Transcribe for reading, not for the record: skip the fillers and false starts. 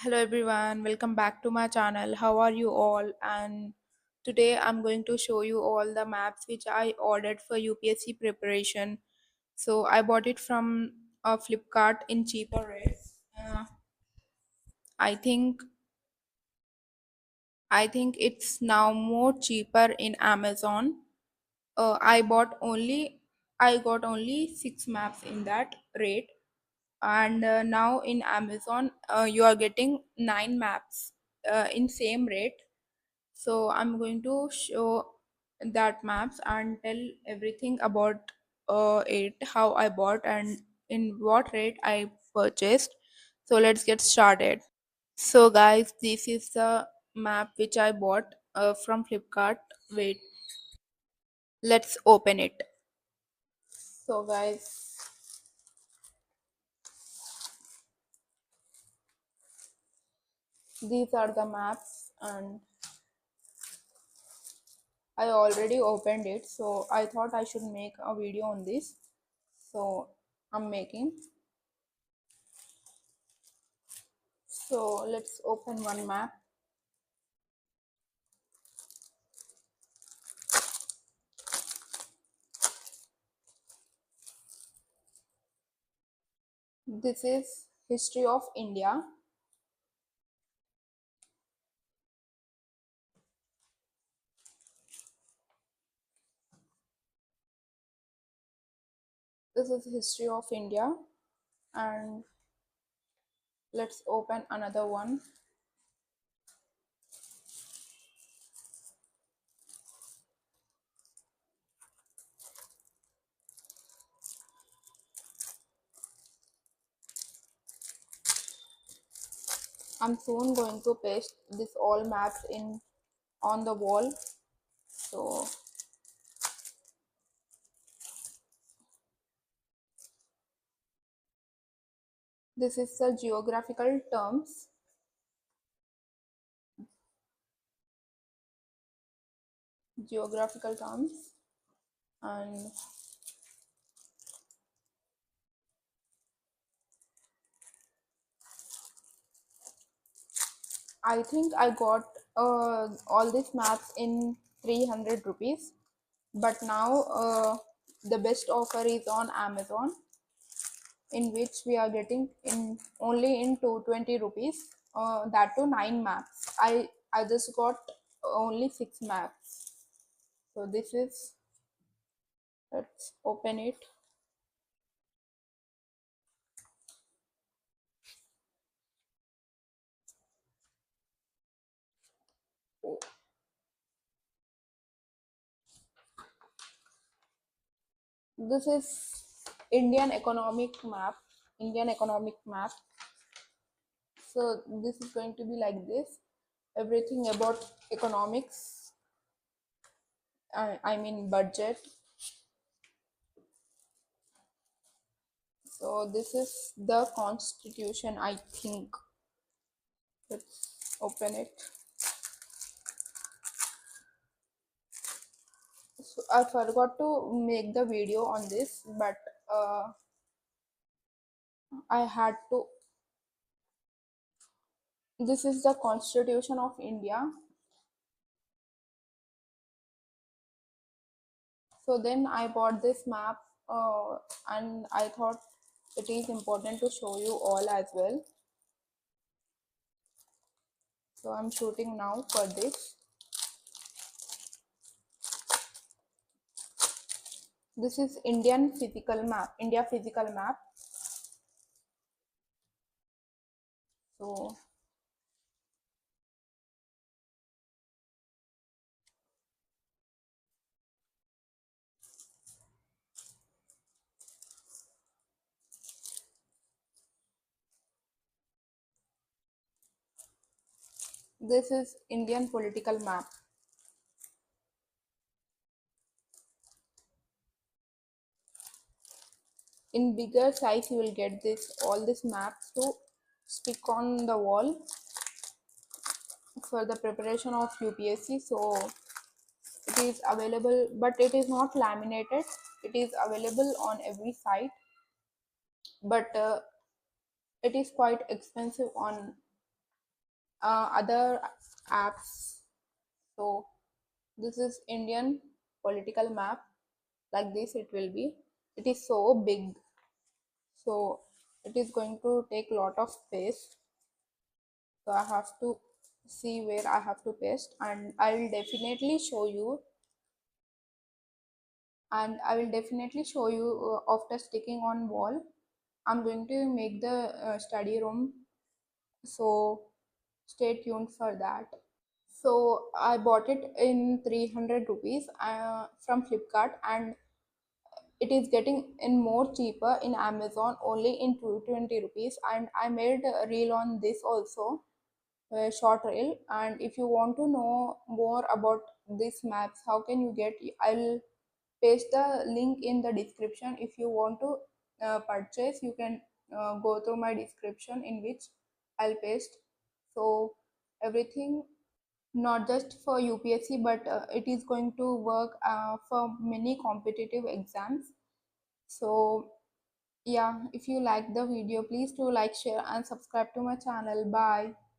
Hello everyone, welcome back to my channel. How are you all? And today I'm going to show you all the maps which I ordered for UPSC preparation. So I bought it from Flipkart in cheaper rates. I think I think it's now more cheaper in Amazon. I bought only I got only 6 maps in that rate, and now in Amazon you are getting 9 maps in same rate. So I'm going to show that maps and tell everything about it, how I bought and in what rate I purchased. So let's get started. So guys, this is the map which I bought from Flipkart. Wait, let's open it. So guys, these are the maps and I already opened it. So I thought I should make a video on this. So I'm making. So let's open one map. This is history of India. This is history of India, and let's open another one. I'm soon going to paste this all maps in on the wall. So this is the geographical terms. Geographical terms, and I think I got all these maps in 300 rupees, but now the best offer is on Amazon, in which we are getting in only in 220 rupees, that to 9 maps. I just got only 6 maps. So this is, let's open it. This is indian economic map Indian economic map. So this is going to be like this, everything about economics, I mean budget. So this is the constitution, I think. Let's open it. So I forgot to make the video on this, but I had to. This is the Constitution of India. So then I bought this map, and I thought it is important to show you all as well. So I'm shooting now for this. This is Indian physical map, India physical map. So this is Indian political map. In bigger size, you will get this all these maps to stick on the wall for the preparation of UPSC. So it is available, but it is not laminated. It is available on every site, but it is quite expensive on other apps. So this is Indian political map. Like this it will be. It is so big, so it is going to take a lot of space. So I have to see where I have to paste, and I will definitely show you, after sticking on wall. I'm going to make the study room, so stay tuned for that. So I bought it in 300 rupees from Flipkart, and it is getting in more cheaper in Amazon only in 220 rupees. And I made a reel on this also, a short reel. And if you want to know more about these maps, how can you get, I'll paste the link in the description. If you want to purchase, you can go through my description, in which I'll paste. So everything, not just for UPSC, but it is going to work for many competitive exams. So yeah, if you like the video, please do like, share and subscribe to my channel. Bye.